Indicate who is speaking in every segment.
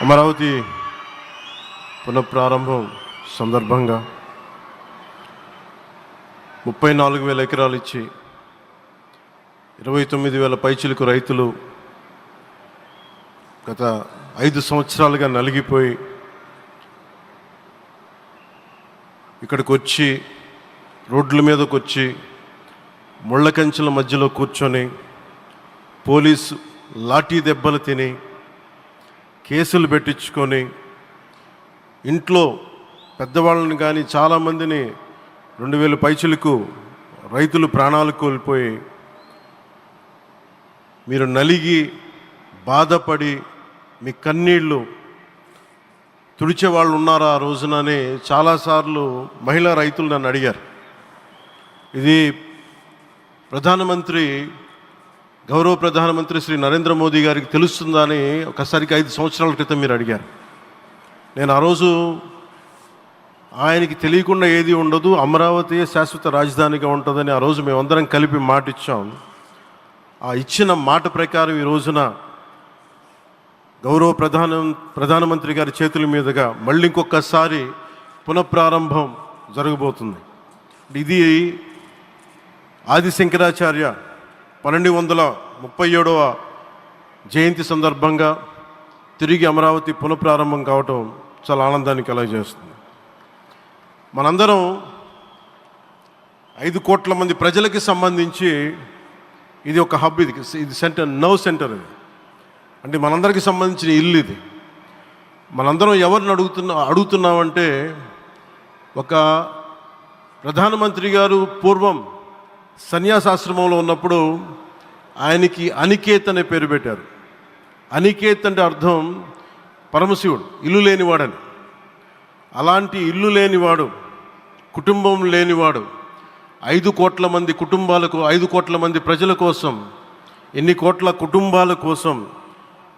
Speaker 1: అమరావతి పునఃప్రారంభం సందర్భంగా 34,000 ఎకరాలు ఇచ్చి 29,000 పైచిలకు రైతులు గత 5 సంవత్సరాలుగా నలిగిపోయి ఇక్కడికి వచ్చి రోడ్ల మీదకి వచ్చి ముళ్ళ కంచెల మధ్యలో కూర్చొని పోలీసు లాఠీ దెబ్బలు తిని కేసులు పెట్టించుకొని ఇంట్లో పెద్దవాళ్ళని కానీ చాలామందిని 2,000 పైచిలకు రైతులు ప్రాణాలు కోల్పోయి మీరు నలిగి బాధపడి మీ కన్నీళ్ళు తుడిచే వాళ్ళు ఉన్నారా ఆ రోజునని చాలాసార్లు మహిళా రైతులు నన్ను అడిగారు. ఇది గౌరవ ప్రధానమంత్రి శ్రీ నరేంద్ర మోదీ గారికి తెలుస్తుందా అని ఒకసారికి 5 సంవత్సరాల క్రితం మీరు అడిగారు. నేను ఆ రోజు ఆయనకి తెలియకుండా ఏది ఉండదు, అమరావతి శాశ్వత రాజధానిగా ఉంటుందని ఆ రోజు మేమందరం కలిపి మాట ఇచ్చాం. ఆ ఇచ్చిన మాట ప్రకారం ఈ రోజున గౌరవ ప్రధానమంత్రి గారి చేతుల మీదుగా మళ్ళీ ఇంకొకసారి పునఃప్రారంభం జరగబోతుంది. ఇది ఆది శంకరాచార్య 1237వ జయంతి సందర్భంగా తిరిగి అమరావతి పునఃప్రారంభం కావటం చాలా ఆనందాన్ని కలగజేస్తుంది. మనందరం 5 కోట్ల మంది ప్రజలకి సంబంధించి ఇది ఒక హబ్, ఇది సెంటర్, నర్వ్ సెంటర్. ఇది అంటే మనందరికీ సంబంధించిన ఇల్లు. ఇది మనందరం ఎవరిని అడుగుతున్నామంటే ఒక ప్రధానమంత్రి గారు పూర్వం సన్యాసాశ్రమంలో ఉన్నప్పుడు ఆయనకి అనికేత్ అనే పేరు పెట్టారు. అనికేత్ అంటే అర్థం పరమశివుడు, ఇల్లు లేనివాడని. అలాంటి ఇల్లు లేనివాడు, కుటుంబం లేనివాడు 5 కోట్ల మంది కుటుంబాలకు, 5 కోట్ల మంది ప్రజల కోసం, ఎన్ని కోట్ల కుటుంబాల కోసం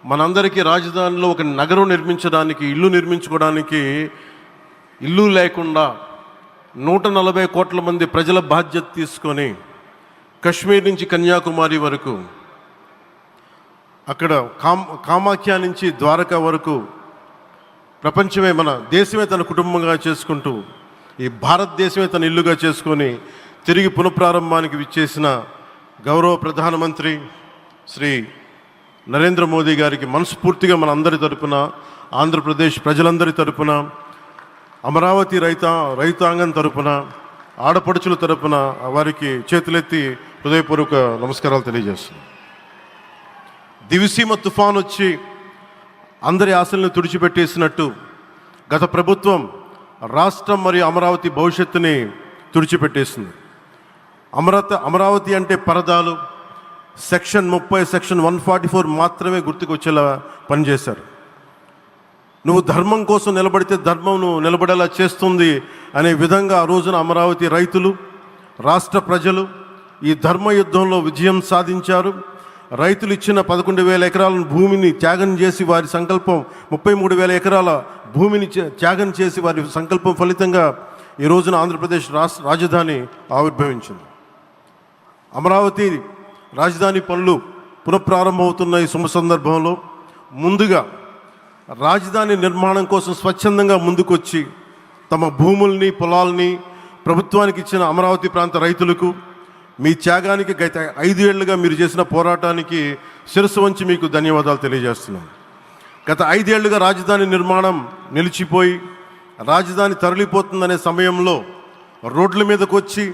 Speaker 1: మనందరికీ రాజధానిలో ఒక నగరం నిర్మించడానికి, ఇల్లు నిర్మించుకోవడానికి ఇల్లు లేకుండా 140 కోట్ల మంది ప్రజల బాధ్యత తీసుకొని కశ్మీర్ నుంచి కన్యాకుమారి వరకు, అక్కడ కామాఖ్య నుంచి ద్వారకా వరకు ప్రపంచమే, మన దేశమే తన కుటుంబంగా చేసుకుంటూ ఈ భారతదేశమే తన ఇల్లుగా చేసుకొని తిరిగి పునఃప్రారంభానికి విచ్చేసిన గౌరవ ప్రధానమంత్రి శ్రీ నరేంద్ర మోదీ గారికి మనస్ఫూర్తిగా మన అందరి తరపున, ఆంధ్రప్రదేశ్ ప్రజలందరి తరపున, అమరావతి రైతాంగం తరపున, ఆడపడుచుల తరపున వారికి చేతులెత్తి హృదయపూర్వక నమస్కారాలు తెలియజేస్తున్నాను. దివిసీమ తుఫాన్ వచ్చి అందరి ఆశలను తుడిచిపెట్టేసినట్టు గత ప్రభుత్వం రాష్ట్రం మరియు అమరావతి భవిష్యత్తుని తుడిచిపెట్టేసింది. అమరావతి అంటే పరదాలు, సెక్షన్ 30, సెక్షన్ 144 మాత్రమే గుర్తుకొచ్చేలా పనిచేశారు. నువ్వు ధర్మం కోసం నిలబడితే ధర్మం నువ్వు నిలబడేలా చేస్తుంది అనే విధంగా ఆ రోజున అమరావతి రైతులు, రాష్ట్ర ప్రజలు ఈ ధర్మ యుద్ధంలో విజయం సాధించారు. రైతులు ఇచ్చిన 11,000 ఎకరాల భూమిని త్యాగం చేసి వారి సంకల్పం, 33,000 ఎకరాల భూమిని త్యాగం చేసి వారి సంకల్పం ఫలితంగా ఈ రోజున ఆంధ్రప్రదేశ్ రాజధాని ఆవిర్భవించింది. అమరావతి రాజధాని పనులు పునఃప్రారంభమవుతున్న ఈ శుభ సందర్భంలో ముందుగా రాజధాని నిర్మాణం కోసం స్వచ్ఛందంగా ముందుకొచ్చి తమ భూముల్ని, పొలాల్ని ప్రభుత్వానికి ఇచ్చిన అమరావతి ప్రాంత రైతులకు, మీ త్యాగానికి గత 5 ఏళ్లుగా మీరు చేసిన పోరాటానికి శిరస్సు వంచి మీకు ధన్యవాదాలు తెలియజేస్తున్నాను. గత 5 ఏళ్లుగా రాజధాని నిర్మాణం నిలిచిపోయి రాజధాని తరలిపోతుందనే సమయంలో రోడ్ల మీదకు వచ్చి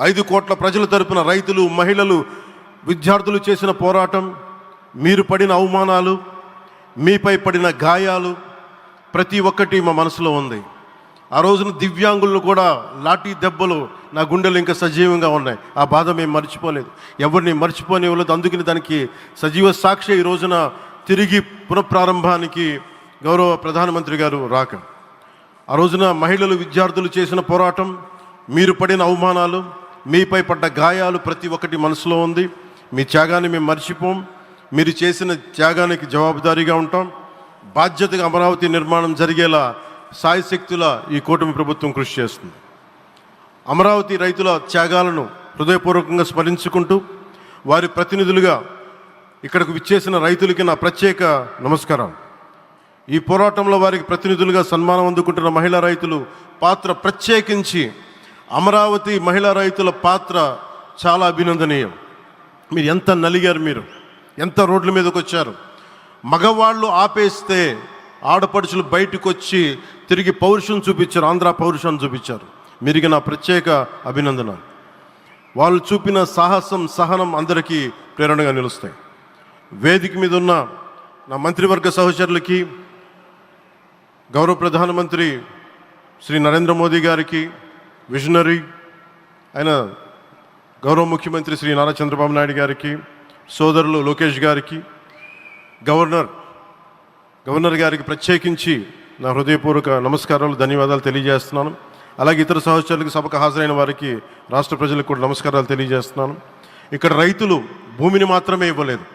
Speaker 1: 5 కోట్ల ప్రజల తరపున రైతులు, మహిళలు, విద్యార్థులు చేసిన పోరాటం, మీరు పడిన అవమానాలు, మీపై పడిన గాయాలు ప్రతి ఒక్కటి మా మనసులో ఉంది. ఆ రోజున దివ్యాంగులను కూడా లాఠీ దెబ్బలు నా గుండెలు ఇంకా సజీవంగా ఉన్నాయి. ఆ బాధ మేము మర్చిపోలేదు, ఎవరిని మర్చిపోనివ్వలేదు. అందుకని దానికి సజీవ సాక్షి ఈ రోజున తిరిగి పునఃప్రారంభానికి గౌరవ ప్రధానమంత్రి గారు రాక, ఆ రోజున మహిళలు, విద్యార్థులు చేసిన పోరాటం, మీరు పడిన అవమానాలు, మీపై పడ్డ గాయాలు ప్రతి ఒక్కటి మనసులో ఉంది. మీ త్యాగాన్ని మేము మర్చిపోం. మీరు చేసిన త్యాగానికి జవాబుదారీగా ఉంటాం. బాధ్యతగా అమరావతి నిర్మాణం జరిగేలా సాయశక్తుల ఈ కూటమి ప్రభుత్వం కృషి చేస్తుంది. అమరావతి రైతుల త్యాగాలను హృదయపూర్వకంగా స్మరించుకుంటూ వారి ప్రతినిధులుగా ఇక్కడకు విచ్చేసిన రైతులకి నా ప్రత్యేక నమస్కారం. ఈ పోరాటంలో వారికి ప్రతినిధులుగా సన్మానం అందుకుంటున్న మహిళా రైతులు పాత్ర, ప్రత్యేకించి అమరావతి మహిళా రైతుల పాత్ర చాలా అభినందనీయం. మీరు ఎంత నలిగారు, మీరు ఎంత రోడ్ల మీదకి వచ్చారు. మగవాళ్ళు ఆపేస్తే ఆడపడుచులు బయటకు వచ్చి తిరిగి పౌరుషం చూపించారు, ఆంధ్ర పౌరుషాన్ని చూపించారు. మీరికి నా ప్రత్యేక అభినందన. వాళ్ళు చూపిన సాహసం, సహనం అందరికీ ప్రేరణగా నిలుస్తాయి. వేదిక మీద ఉన్న నా మంత్రివర్గ సహచరులకి, గౌరవ ప్రధానమంత్రి శ్రీ నరేంద్ర మోదీ గారికి, విజనరీ అయిన గౌరవ ముఖ్యమంత్రి శ్రీ నారా చంద్రబాబు నాయుడు గారికి, సోదరులు లోకేష్ గారికి, గవర్నర్ గారికి ప్రత్యేకించి నా హృదయపూర్వక నమస్కారాలు, ధన్యవాదాలు తెలియజేస్తున్నాను. అలాగే ఇతర సహచరులకు, సభకు హాజరైన వారికి, రాష్ట్ర ప్రజలకు కూడా నమస్కారాలు తెలియజేస్తున్నాను. ఇక్కడ రైతులు భూమిని మాత్రమే ఇవ్వలేదు,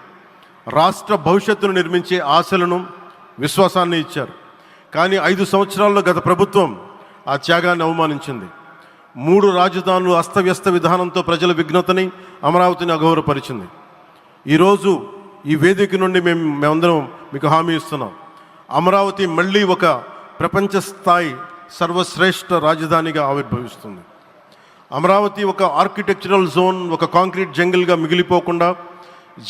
Speaker 1: రాష్ట్ర భవిష్యత్తును నిర్మించే ఆశలను, విశ్వాసాన్ని ఇచ్చారు. కానీ 5 సంవత్సరాల్లో గత ప్రభుత్వం ఆ త్యాగాన్ని అవమానించింది. 3 రాజధానులు అస్తవ్యస్త విధానంతో ప్రజల విఘ్నతని, అమరావతిని అగౌరవపరిచింది. ఈరోజు ఈ వేదిక నుండి మేమందరం మీకు హామీ ఇస్తున్నాం, అమరావతి మళ్ళీ ఒక ప్రపంచ స్థాయి సర్వశ్రేష్ఠ రాజధానిగా ఆవిర్భవిస్తుంది. అమరావతి ఒక ఆర్కిటెక్చరల్ జోన్, ఒక కాంక్రీట్ జంగిల్గా మిగిలిపోకుండా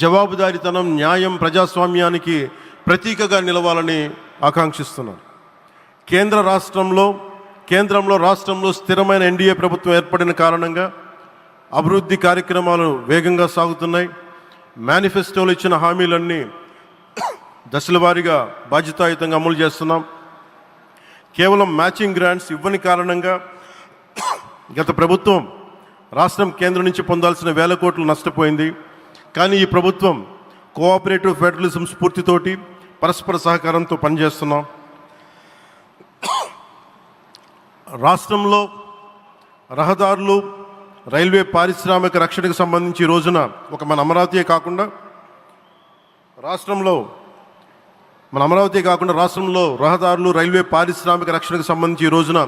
Speaker 1: జవాబుదారీతనం, న్యాయం, ప్రజాస్వామ్యానికి ప్రతీకగా నిలవాలని ఆకాంక్షిస్తున్నాను. కేంద్రంలో రాష్ట్రంలో స్థిరమైన ఎన్డీఏ ప్రభుత్వం ఏర్పడిన కారణంగా అభివృద్ధి కార్యక్రమాలు వేగంగా సాగుతున్నాయి. మేనిఫెస్టోలో ఇచ్చిన హామీలన్నీ దశల వారీగా బాధ్యతాయుతంగా అమలు చేస్తున్నాం. కేవలం మ్యాచింగ్ గ్రాంట్స్ ఇవ్వని కారణంగా గత ప్రభుత్వం రాష్ట్రం కేంద్రం నుంచి పొందాల్సిన 1000 కోట్లు నష్టపోయింది. కానీ ఈ ప్రభుత్వం కోఆపరేటివ్ ఫెడరలిజం స్ఫూర్తితోటి, పరస్పర సహకారంతో పనిచేస్తున్నాం. రాష్ట్రంలో రహదారులు, రైల్వే, పారిశ్రామిక రక్షణకు సంబంధించి ఈ రోజున మన అమరావతి కాకుండా రాష్ట్రంలో రహదారులు, రైల్వే, పారిశ్రామిక రక్షణకు సంబంధించి ఈ రోజున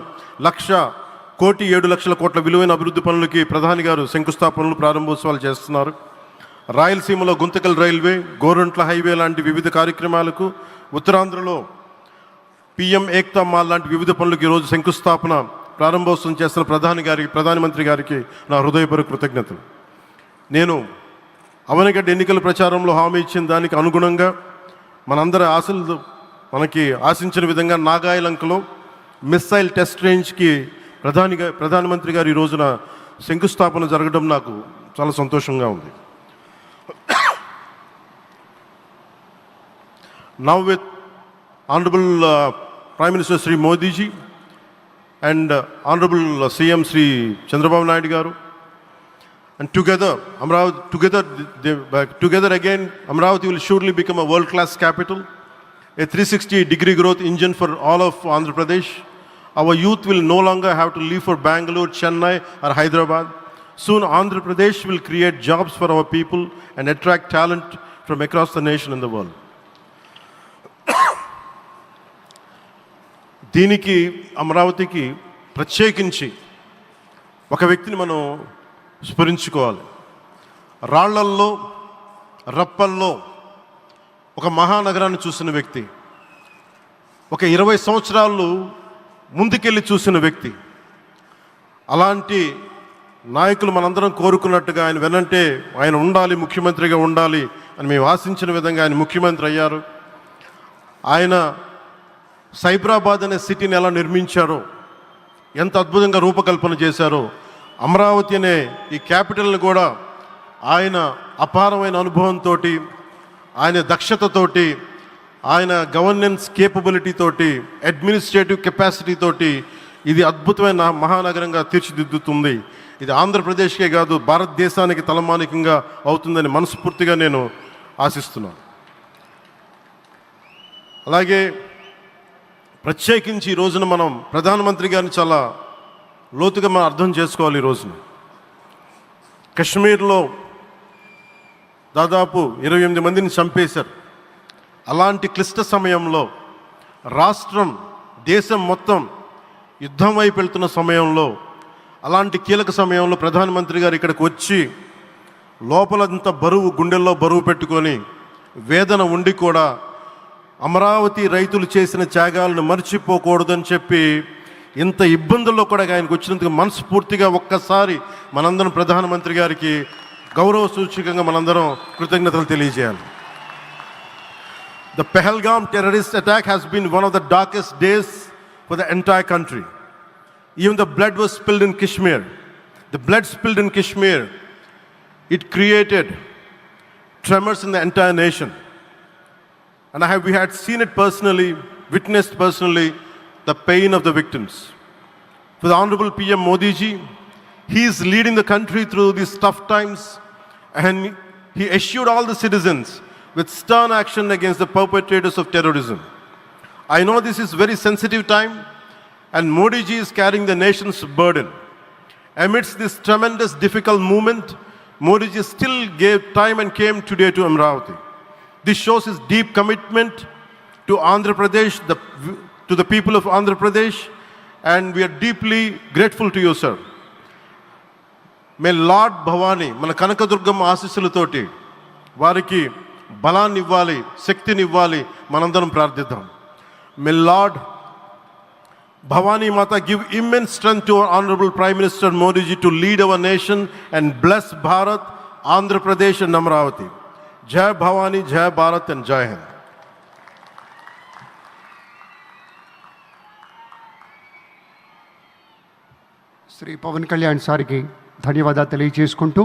Speaker 1: 1,07,00,000 కోట్ల విలువైన అభివృద్ధి పనులకి ప్రధాని గారు శంకుస్థాపనలు, ప్రారంభోత్సవాలు చేస్తున్నారు. రాయలసీమలో గుంతకల్ రైల్వే, గోరంట్ల హైవే లాంటి వివిధ కార్యక్రమాలకు, ఉత్తరాంధ్రలో పిఎం ఏక్తా మాల్ లాంటి వివిధ పనులకు ఈరోజు శంకుస్థాపన, ప్రారంభోత్సవం చేస్తున్న ప్రధానమంత్రి గారికి నా హృదయపూర్వక కృతజ్ఞతలు. నేను అవనిగడ్డ ఎన్నికల ప్రచారంలో హామీ ఇచ్చిన దానికి అనుగుణంగా మనందరి ఆశలు మనకి ఆశించిన విధంగా నాగాయలంకలో మిస్సైల్ టెస్ట్ రేంజ్కి ప్రధానమంత్రి గారు ఈ రోజున శంకుస్థాపన జరగడం నాకు చాలా సంతోషంగా ఉంది. Now with Honorable Prime Minister Sri Modi ji and Honorable CM Sri Chandrababu Naidu garu, and together again Amravati will surely become a world-class capital, a 360-degree growth engine for all of Andhra Pradesh. Our youth will no longer have to leave for Bangalore, Chennai or Hyderabad. Soon Andhra Pradesh will create jobs for our people and attract talent from across the nation and the world. దీనికి అమరావతికి ప్రత్యేకించి ఒక వ్యక్తిని మనం స్మరించుకోవాలి. రాళ్లల్లో, రప్పల్లో ఒక మహానగరాన్ని చూసిన వ్యక్తి, ఒక 20 సంవత్సరాలు ముందుకెళ్ళి చూసిన వ్యక్తి. అలాంటి నాయకులు మనందరం కోరుకున్నట్టుగా ఆయన వెనంటే ఆయన ఉండాలి, ముఖ్యమంత్రిగా ఉండాలి అని మేము ఆశించిన విధంగా ఆయన ముఖ్యమంత్రి అయ్యారు. ఆయన సైబరాబాద్ అనే సిటీని ఎలా నిర్మించారో, ఎంత అద్భుతంగా రూపకల్పన చేశారో, అమరావతి అనే ఈ క్యాపిటల్ని కూడా ఆయన అపారమైన అనుభవంతో, ఆయన దక్షతతోటి, ఆయన గవర్నెన్స్ కేపబిలిటీ తోటి, అడ్మినిస్ట్రేటివ్ కెపాసిటీ తోటి ఇది అద్భుతమైన మహానగరంగా తీర్చిదిద్దుతుంది. ఇది ఆంధ్రప్రదేశ్కే కాదు, భారతదేశానికి తలమానికంగా అవుతుందని మనస్ఫూర్తిగా నేను ఆశిస్తున్నాను. అలాగే ప్రత్యేకించి ఈ రోజున మనం ప్రధానమంత్రి గారిని చాలా లోతుగా మనం అర్థం చేసుకోవాలి. ఈ రోజున కశ్మీర్లో దాదాపు 28 మందిని చంపేశారు. అలాంటి క్లిష్ట సమయంలో, రాష్ట్రం, దేశం మొత్తం యుద్ధం వైపు వెళ్తున్న సమయంలో, అలాంటి కీలక సమయంలో ప్రధానమంత్రి గారు ఇక్కడికి వచ్చి లోపలంతా బరువు, గుండెల్లో బరువు పెట్టుకొని, వేదన ఉండి కూడా అమరావతి రైతులు చేసిన త్యాగాలను మర్చిపోకూడదని చెప్పి ఇంత ఇబ్బందుల్లో కూడా ఆయనకు వచ్చినందుకు మనస్ఫూర్తిగా ఒక్కసారి మనందరం ప్రధానమంత్రి గారికి గౌరవ సూచకంగా మనందరం కృతజ్ఞతలు తెలియజేయాలి. The Pahalgam terrorist attack has been one of the darkest days for the entire country. Even the blood was spilled in Kashmir. The blood spilled in Kashmir, it created tremors in the entire nation. And we had seen it personally, witnessed personally, the pain of the victims. For the Honorable PM Modi ji, he is leading the country through these tough times, and he assured all the citizens with stern action against the perpetrators of terrorism. I know this is very sensitive time, and Modi ji is carrying the nation's burden. Amidst this tremendous difficult moment, Modi ji still gave time and came today to Amravati. This shows his deep commitment to Andhra Pradesh, to the people of Andhra Pradesh, and we are deeply grateful to you, sir. May Lord Bhavani, మన కనకదుర్గమ్మ ఆశీస్సులతోటి వారికి బలాన్ని ఇవ్వాలి, శక్తిని ఇవ్వాలి, మనందరం ప్రార్థిద్దాం. May Lord Bhavani Mata give immense strength to our Honorable Prime Minister Modi ji to lead our nation and bless Bharat, Andhra Pradesh and Amravati. Jai Bhavani, Jai Bharat and Jai Hind.
Speaker 2: Shri Pawan Kalyan సార్కి ధన్యవాదాలు తెలియజేసుకుంటూ